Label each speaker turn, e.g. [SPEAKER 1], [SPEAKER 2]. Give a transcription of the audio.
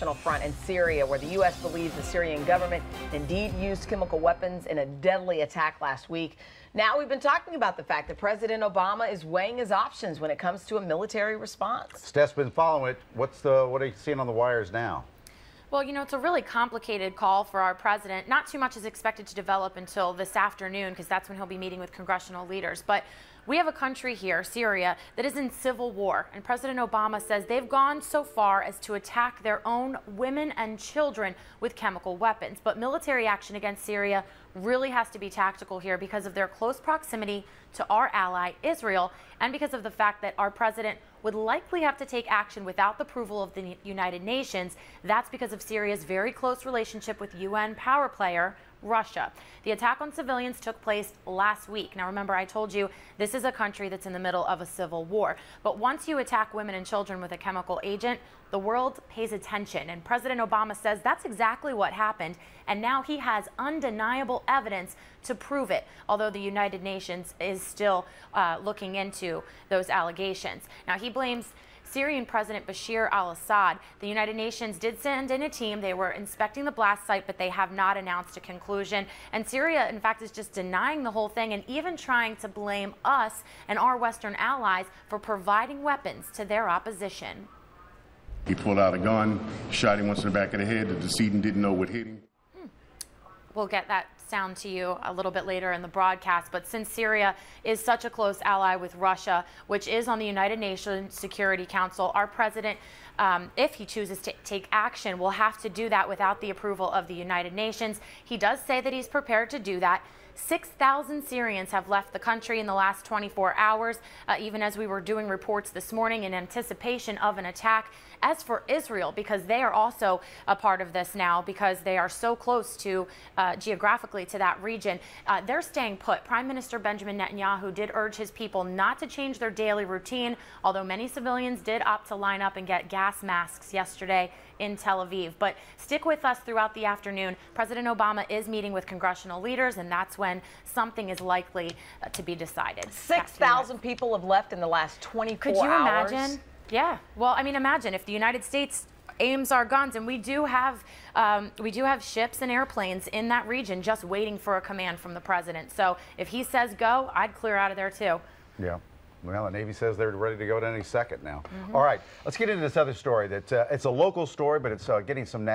[SPEAKER 1] international front in Syria, where the U.S. believes the Syrian government indeed used chemical weapons in a deadly attack last week. Now we've been talking about the fact that President Obama is weighing his options when it comes to a military response.
[SPEAKER 2] Steph's been following it. What are you seeing on the wires now?
[SPEAKER 3] Well, you know, it's a really complicated call for our president. Not too much is expected to develop until this afternoon, because that's when he'll be meeting with congressional leaders. But we have a country here, Syria, that is in civil war. And President Obama says they've gone so far as to attack their own women and children with chemical weapons. But military action against Syria really has to be tactical here because of their close proximity to our ally, Israel, and because of the fact that our president would likely have to take action without the approval of the United Nations. That's because of Syria's very close relationship with UN power player Russia. The attack on civilians took place last week. Now remember, I told you this is a country that's in the middle of a civil war. But once you attack women and children with a chemical agent, the world pays attention. And President Obama says that's exactly what happened. And now he has undeniable evidence to prove it, although the United Nations is still looking into those allegations. Now he blames Syrian President Bashar al-Assad. The United Nations did send in a team. They were inspecting the blast site, but they have not announced a conclusion. And Syria, in fact, is just denying the whole thing and even trying to blame us and our Western allies for providing weapons to their opposition.
[SPEAKER 4] He pulled out a gun, shot him once in the back of the head. The decedent didn't know what hit him.
[SPEAKER 3] We'll get that sound to you a little bit later in the broadcast, but since Syria is such a close ally with Russia, which is on the United Nations Security Council, our president, if he chooses to take action, will have to do that without the approval of the United Nations. He does say that he's prepared to do that. 6,000 Syrians have left the country in the last 24 hours, even as we were doing reports this morning in anticipation of an attack. As for Israel, because they are also a part of this now, because they are so close to geographically to that region, they're staying put. Prime Minister Benjamin Netanyahu did urge his people not to change their daily routine, although many civilians did opt to line up and get gas masks yesterday in Tel Aviv. But stick with us throughout the afternoon. President Obama is meeting with congressional leaders, and that's when something is likely to be decided.
[SPEAKER 1] 6,000 people have left in the last 24 hours.
[SPEAKER 3] Could you imagine? Yeah. Well, I mean, imagine if the United States aims our guns, and we do have ships and airplanes in that region just waiting for a command from the president. So if he says go, I'd clear out of there too.
[SPEAKER 2] Yeah. Well, the Navy says they're ready to go at any second now. All right, let's get into this other story. It's a local story, but it's getting some